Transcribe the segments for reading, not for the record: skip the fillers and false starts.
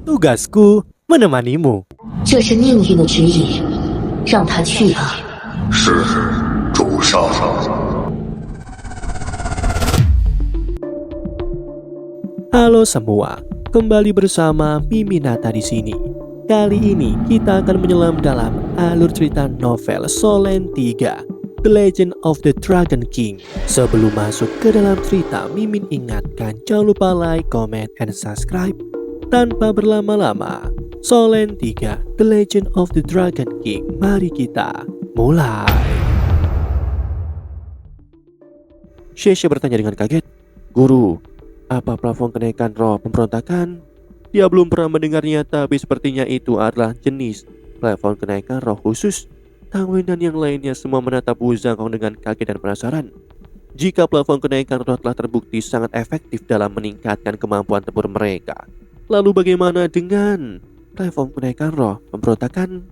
Tugasku menemanimu. 这是命运的指引，让他去吧。是，主上。Halo semua, kembali bersama Miminata di sini. Kali ini kita akan menyelam dalam alur cerita novel Solen 3, The Legend of the Dragon King. Sebelum masuk ke dalam cerita, Mimin ingatkan jangan lupa like, comment, and subscribe. Tanpa berlama-lama, Solen 3, The Legend of the Dragon King. Mari kita mulai. Shesha bertanya dengan kaget, "Guru, apa plafon kenaikan roh pemberontakan?" Dia belum pernah mendengarnya, tapi sepertinya itu adalah jenis plafon kenaikan roh khusus. Tang Wen dan yang lainnya semua menatap Wu Zhangkong dengan kaget dan penasaran. Jika plafon kenaikan roh telah terbukti sangat efektif dalam meningkatkan kemampuan tempur mereka, lalu bagaimana dengan plafon kenaikan roh pemberontakan?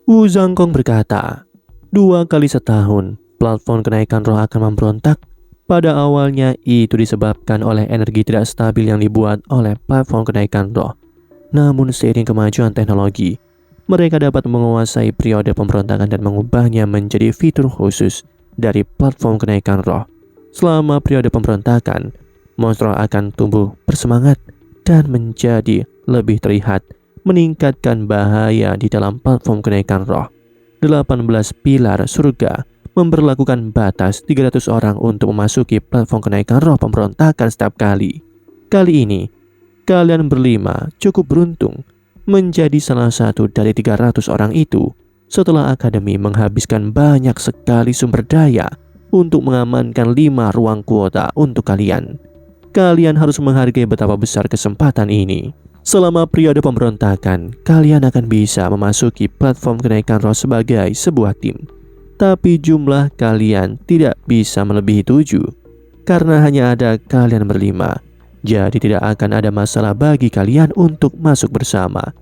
Wu Zhangkong berkata, 2 kali setahun plafon kenaikan roh akan memberontak. Pada awalnya itu disebabkan oleh energi tidak stabil yang dibuat oleh plafon kenaikan roh. Namun seiring kemajuan teknologi, mereka dapat menguasai periode pemberontakan dan mengubahnya menjadi fitur khusus dari platform kenaikan roh. Selama periode pemberontakan, monster akan tumbuh bersemangat dan menjadi lebih terlihat, meningkatkan bahaya di dalam platform kenaikan roh. 18 pilar surga memberlakukan batas 300 orang untuk memasuki platform kenaikan roh pemberontakan setiap kali. Kali ini, kalian berlima cukup beruntung menjadi salah satu dari 300 orang itu setelah akademi menghabiskan banyak sekali sumber daya untuk mengamankan 5 ruang kuota untuk kalian. Kalian harus menghargai betapa besar kesempatan ini. Selama periode pemberontakan, kalian akan bisa memasuki platform kenaikan roh sebagai sebuah tim. Tapi jumlah kalian tidak bisa melebihi 7 karena hanya ada kalian berlima. Jadi tidak akan ada masalah bagi kalian untuk masuk bersama.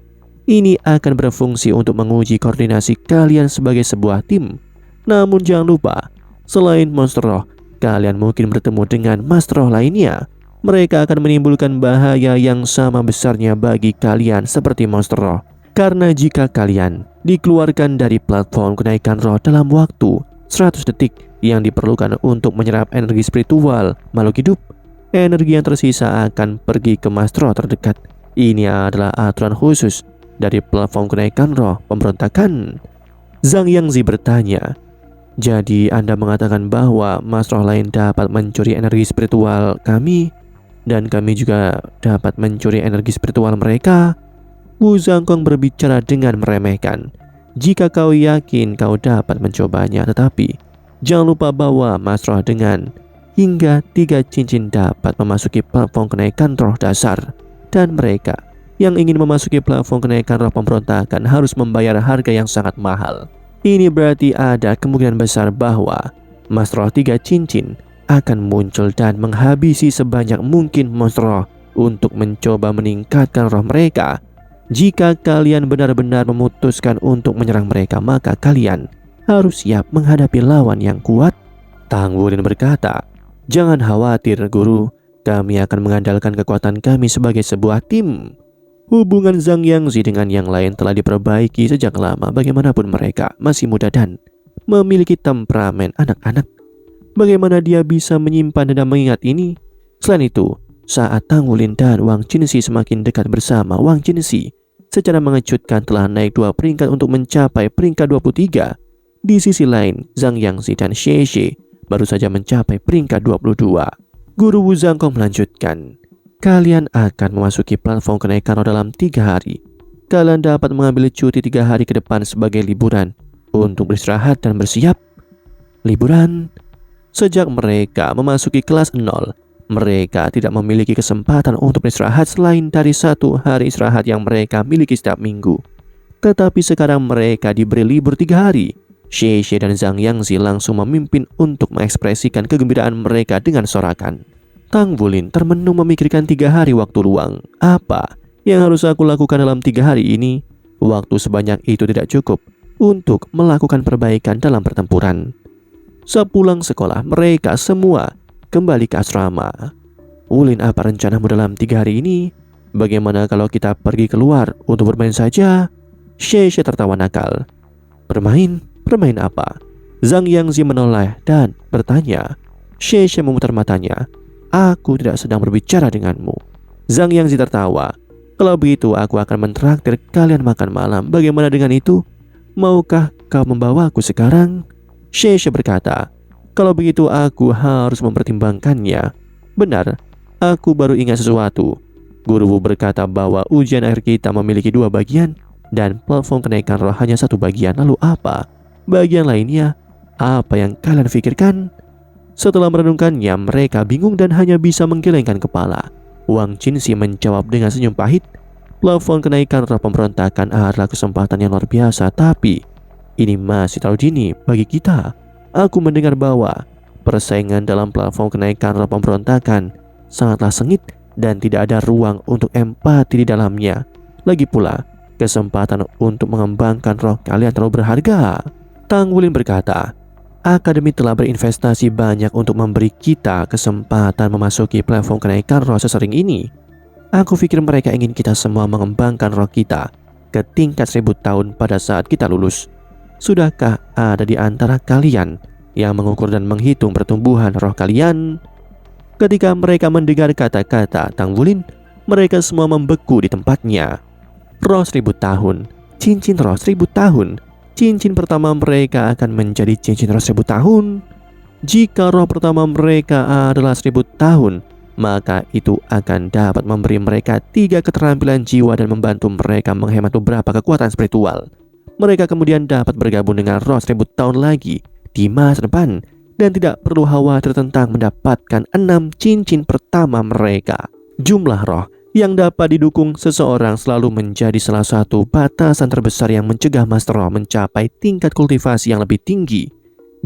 Ini akan berfungsi untuk menguji koordinasi kalian sebagai sebuah tim. Namun jangan lupa, selain monster roh, kalian mungkin bertemu dengan master roh lainnya. Mereka akan menimbulkan bahaya yang sama besarnya bagi kalian seperti monster roh. Karena jika kalian dikeluarkan dari platform kenaikan roh dalam waktu 100 detik yang diperlukan untuk menyerap energi spiritual makhluk hidup, energi yang tersisa akan pergi ke master roh terdekat. Ini adalah aturan khusus dari platform kenaikan roh pemberontakan. Zhang Yangzi bertanya, "Jadi Anda mengatakan bahwa master roh lain dapat mencuri energi spiritual kami, dan kami juga dapat mencuri energi spiritual mereka?" Wu Zhangkong berbicara dengan meremehkan. "Jika kau yakin kau dapat mencobanya, tetapi jangan lupa bahwa master roh dengan hingga 3 cincin dapat memasuki platform kenaikan roh dasar, dan mereka yang ingin memasuki platform kenaikan roh pemberontakan harus membayar harga yang sangat mahal. Ini berarti ada kemungkinan besar bahwa master roh 3 cincin akan muncul dan menghabisi sebanyak mungkin monster roh untuk mencoba meningkatkan roh mereka. Jika kalian benar-benar memutuskan untuk menyerang mereka, maka kalian harus siap menghadapi lawan yang kuat." Tang Wulin berkata, "Jangan khawatir guru, kami akan mengandalkan kekuatan kami sebagai sebuah tim." Hubungan Zhang Yangzi dengan yang lain telah diperbaiki sejak lama. Bagaimanapun mereka masih muda dan memiliki temperamen anak-anak. Bagaimana dia bisa menyimpan dan mengingat ini? Selain itu, saat Tang Wulin dan Wang Jinxi semakin dekat bersama, Wang Jinxi secara mengejutkan telah naik 2 peringkat untuk mencapai peringkat 23. Di sisi lain, Zhang Yangzi dan Xie Xie baru saja mencapai peringkat 22. Guru Wu Zhangkong melanjutkan, "Kalian akan memasuki platform kenaikan roh dalam 3 hari. Kalian dapat mengambil cuti 3 hari ke depan sebagai liburan untuk beristirahat dan bersiap." Liburan? Sejak mereka memasuki kelas 0, mereka tidak memiliki kesempatan untuk beristirahat selain dari 1 hari istirahat yang mereka miliki setiap minggu. Tetapi sekarang mereka diberi libur 3 hari. Xie Xie dan Zhang Yangzi langsung memimpin untuk mengekspresikan kegembiraan mereka dengan sorakan. Tang Wulin termenung memikirkan 3 hari waktu luang. Apa yang harus aku lakukan dalam 3 hari ini? Waktu sebanyak itu tidak cukup untuk melakukan perbaikan dalam pertempuran. Sepulang sekolah, mereka semua kembali ke asrama. "Wulin, apa rencanamu dalam 3 hari ini?" Bagaimana kalau kita pergi keluar untuk bermain saja? Xie tertawa nakal. Bermain? Bermain apa? Zhang Yangzi menoleh dan bertanya. Xie memutar matanya. Aku tidak sedang berbicara denganmu. Zhang Yangzi tertawa. Kalau begitu aku akan mentraktir kalian makan malam. Bagaimana dengan itu? Maukah kau membawaku sekarang? Xie berkata. Kalau begitu aku harus mempertimbangkannya. Benar, aku baru ingat sesuatu. Guru Wu berkata bahwa ujian akhir kita memiliki 2 bagian dan platform kenaikan roh hanya 1 bagian. Lalu apa? Bagian lainnya? Apa yang kalian pikirkan? Setelah merenungkannya, mereka bingung dan hanya bisa menggelengkan kepala. Wang Qinxi menjawab dengan senyum pahit. Platform kenaikan roh pemberontakan adalah kesempatan yang luar biasa, tapi ini masih terlalu dini bagi kita. Aku mendengar bahwa persaingan dalam platform kenaikan roh pemberontakan sangatlah sengit dan tidak ada ruang untuk empati di dalamnya. Lagi pula, kesempatan untuk mengembangkan roh kalian terlalu berharga. Tang Wulin berkata, Akademi telah berinvestasi banyak untuk memberi kita kesempatan memasuki platform kenaikan roh sesering ini. Aku pikir mereka ingin kita semua mengembangkan roh kita ke tingkat 1000 tahun pada saat kita lulus. Sudahkah ada di antara kalian yang mengukur dan menghitung pertumbuhan roh kalian? Ketika mereka mendengar kata-kata Tang Wulin, mereka semua membeku di tempatnya. Roh 1000 tahun, cincin roh 1000 tahun. Cincin pertama mereka akan menjadi cincin roh 1000 tahun. Jika roh pertama mereka adalah 1000 tahun, maka itu akan dapat memberi mereka 3 keterampilan jiwa dan membantu mereka menghemat beberapa kekuatan spiritual. Mereka kemudian dapat bergabung dengan roh 1000 tahun lagi di masa depan dan tidak perlu khawatir tentang mendapatkan 6 cincin pertama mereka. Jumlah roh yang dapat didukung seseorang selalu menjadi salah satu batasan terbesar yang mencegah master roh mencapai tingkat kultivasi yang lebih tinggi.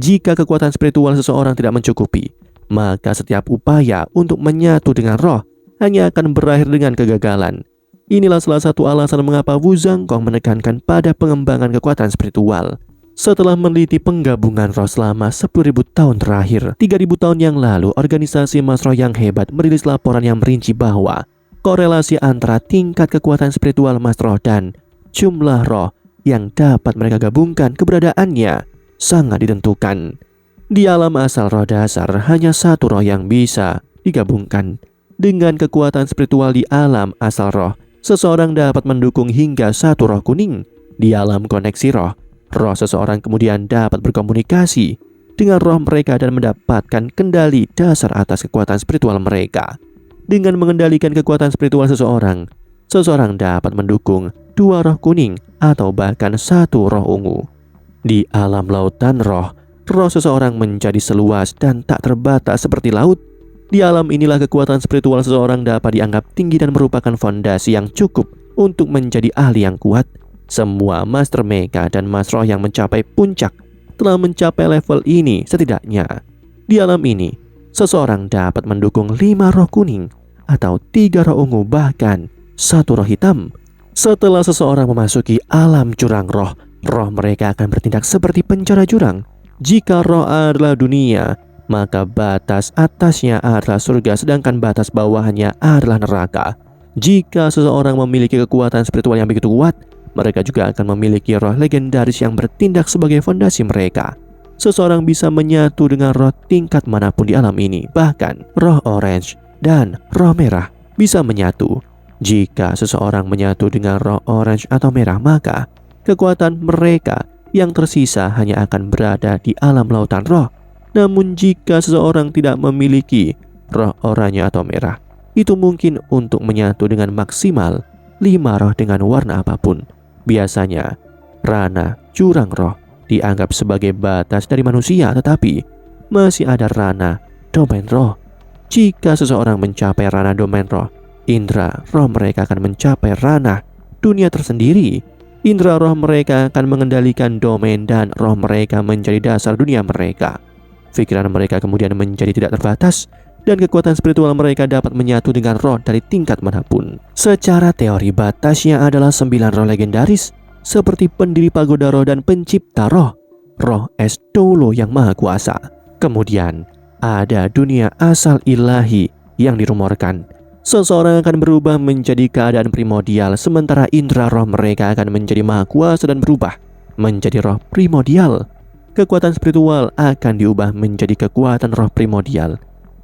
Jika kekuatan spiritual seseorang tidak mencukupi, maka setiap upaya untuk menyatu dengan roh hanya akan berakhir dengan kegagalan. Inilah salah satu alasan mengapa Wu Zhangkong menekankan pada pengembangan kekuatan spiritual. Setelah meneliti penggabungan roh selama 10.000 tahun terakhir, 3.000 tahun yang lalu, organisasi Mas Roh yang hebat merilis laporan yang merinci bahwa korelasi antara tingkat kekuatan spiritual Mas Roh dan jumlah roh yang dapat mereka gabungkan keberadaannya sangat ditentukan. Di alam asal roh dasar, hanya 1 roh yang bisa digabungkan. Dengan kekuatan spiritual di alam asal roh, seseorang dapat mendukung hingga 1 roh kuning. Di alam koneksi roh, roh seseorang kemudian dapat berkomunikasi dengan roh mereka dan mendapatkan kendali dasar atas kekuatan spiritual mereka. Dengan mengendalikan kekuatan spiritual seseorang, seseorang dapat mendukung 2 roh kuning atau bahkan 1 roh ungu. Di alam lautan roh, roh seseorang menjadi seluas dan tak terbatas seperti laut. Di alam inilah kekuatan spiritual seseorang dapat dianggap tinggi dan merupakan fondasi yang cukup untuk menjadi ahli yang kuat. Semua Master Mega dan Mas Roh yang mencapai puncak telah mencapai level ini setidaknya. Di alam ini, seseorang dapat mendukung 5 roh kuning atau 3 roh ungu, bahkan 1 roh hitam. Setelah seseorang memasuki alam jurang roh, roh mereka akan bertindak seperti penjara jurang. Jika roh adalah dunia, maka batas atasnya adalah surga, sedangkan batas bawahnya adalah neraka. Jika seseorang memiliki kekuatan spiritual yang begitu kuat, mereka juga akan memiliki roh legendaris yang bertindak sebagai fondasi mereka. Seseorang bisa menyatu dengan roh tingkat manapun di alam ini. Bahkan roh orange dan roh merah bisa menyatu. Jika seseorang menyatu dengan roh orange atau merah, maka kekuatan mereka yang tersisa hanya akan berada di alam lautan roh. Namun jika seseorang tidak memiliki roh oranye atau merah, itu mungkin untuk menyatu dengan maksimal 5 roh dengan warna apapun. Biasanya, ranah jurang roh dianggap sebagai batas dari manusia, tetapi masih ada ranah domain roh. Jika seseorang mencapai ranah domain roh, indera roh mereka akan mencapai ranah dunia tersendiri. Indera roh mereka akan mengendalikan domain dan roh mereka menjadi dasar dunia mereka. Pikiran mereka kemudian menjadi tidak terbatas dan kekuatan spiritual mereka dapat menyatu dengan roh dari tingkat manapun. Secara teori, batasnya adalah 9 roh legendaris seperti pendiri pagoda roh dan pencipta roh, roh es Dolo yang maha kuasa. Kemudian ada dunia asal ilahi yang dirumorkan Seseorang akan berubah menjadi keadaan primordial, sementara indera roh mereka akan menjadi maha kuasa dan berubah menjadi roh primordial. Kekuatan spiritual akan diubah menjadi kekuatan roh primordial.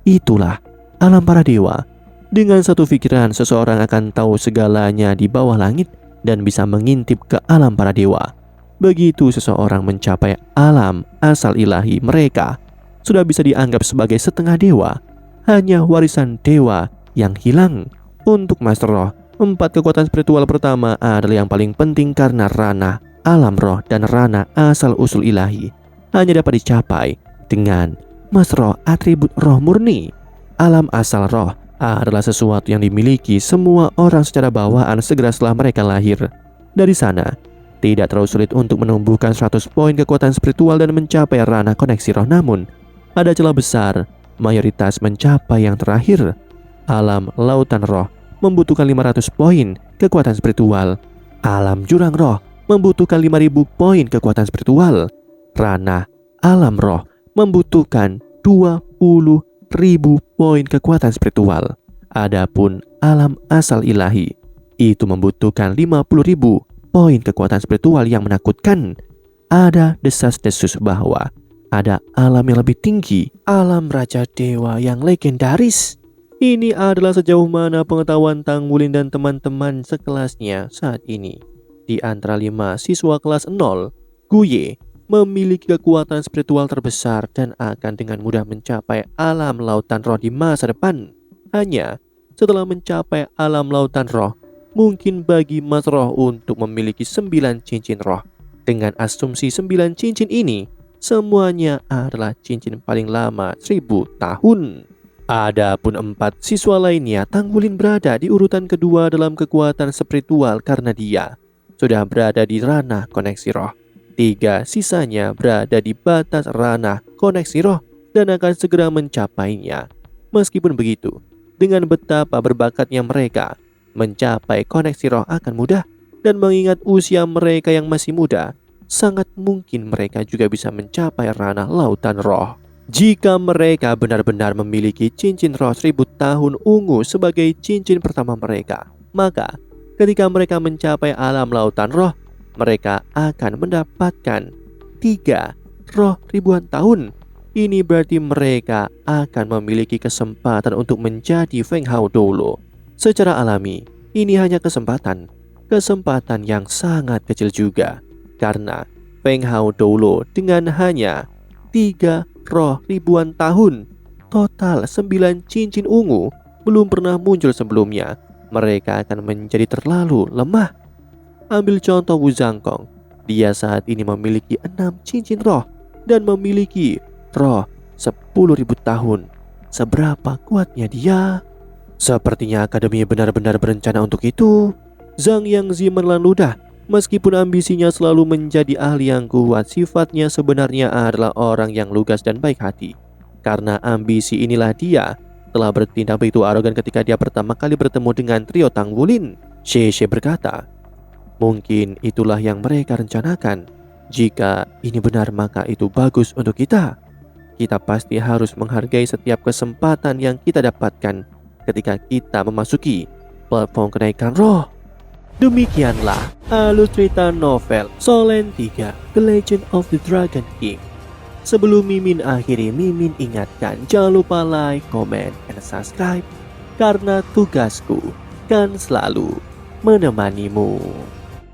Itulah alam para dewa. Dengan satu pikiran, seseorang akan tahu segalanya di bawah langit dan bisa mengintip ke alam para dewa. Begitu seseorang mencapai alam asal ilahi, mereka sudah bisa dianggap sebagai setengah dewa, hanya warisan dewa yang hilang. Untuk Master Roh, 4 kekuatan spiritual pertama adalah yang paling penting karena ranah alam roh dan ranah asal usul ilahi hanya dapat dicapai dengan Master Roh atribut roh murni. Alam asal roh adalah sesuatu yang dimiliki semua orang secara bawaan segera setelah mereka lahir. Dari sana, tidak terlalu sulit untuk menumbuhkan 100 poin kekuatan spiritual dan mencapai ranah koneksi roh. Namun, ada celah besar, mayoritas mencapai yang terakhir. Alam lautan roh membutuhkan 500 poin kekuatan spiritual. Alam jurang roh membutuhkan 5.000 poin kekuatan spiritual. Ranah alam roh membutuhkan 20.000 poin kekuatan spiritual. Adapun alam asal ilahi itu membutuhkan 50.000 poin kekuatan spiritual. Yang menakutkan, ada desas-desus bahwa ada alam yang lebih tinggi, alam raja dewa yang legendaris. Ini adalah sejauh mana pengetahuan Tang Wulin dan teman-teman sekelasnya saat ini. Di antara 5 siswa kelas 0, Guye memiliki kekuatan spiritual terbesar dan akan dengan mudah mencapai alam lautan roh di masa depan. Hanya setelah mencapai alam lautan roh, mungkin bagi Mas Roh untuk memiliki 9 cincin roh. Dengan asumsi 9 cincin ini, semuanya adalah cincin paling lama 1000 tahun. Adapun 4 siswa lainnya, Tang Wulin berada di urutan kedua dalam kekuatan spiritual karena dia sudah berada di ranah koneksi roh. 3 sisanya berada di batas ranah koneksi roh dan akan segera mencapainya. Meskipun begitu, dengan betapa berbakatnya mereka, mencapai koneksi roh akan mudah. Dan mengingat usia mereka yang masih muda, sangat mungkin mereka juga bisa mencapai ranah lautan roh. Jika mereka benar-benar memiliki cincin roh 1000 tahun ungu sebagai cincin pertama mereka, maka ketika mereka mencapai alam lautan roh, mereka akan mendapatkan 3 roh ribuan tahun. Ini berarti mereka akan memiliki kesempatan untuk menjadi Feng Hao dulu. Secara alami, ini hanya kesempatan yang sangat kecil juga. Karena Feng Hao dulu dengan hanya 3 roh ribuan tahun, total 9 cincin ungu belum pernah muncul sebelumnya, mereka akan menjadi terlalu lemah. Ambil contoh Wu Zhangkong, dia saat ini memiliki 6 cincin roh dan memiliki roh 10.000 tahun. Seberapa kuatnya dia? Sepertinya akademi benar-benar berencana untuk itu. Zhang Yangzi menelan ludah. Meskipun ambisinya selalu menjadi ahli yang kuat, sifatnya sebenarnya adalah orang yang lugas dan baik hati. Karena ambisi inilah dia telah bertindak begitu arogan ketika dia pertama kali bertemu dengan trio Tang Wulin. Xie berkata, mungkin itulah yang mereka rencanakan. Jika ini benar, maka itu bagus untuk kita. Kita pasti harus menghargai setiap kesempatan yang kita dapatkan ketika kita memasuki platform kenaikan roh. Demikianlah alur cerita novel Solen 3 The Legend of the Dragon King. Sebelum Mimin akhiri, Mimin ingatkan jangan lupa like, comment, and subscribe, karena tugasku kan selalu menemanimu.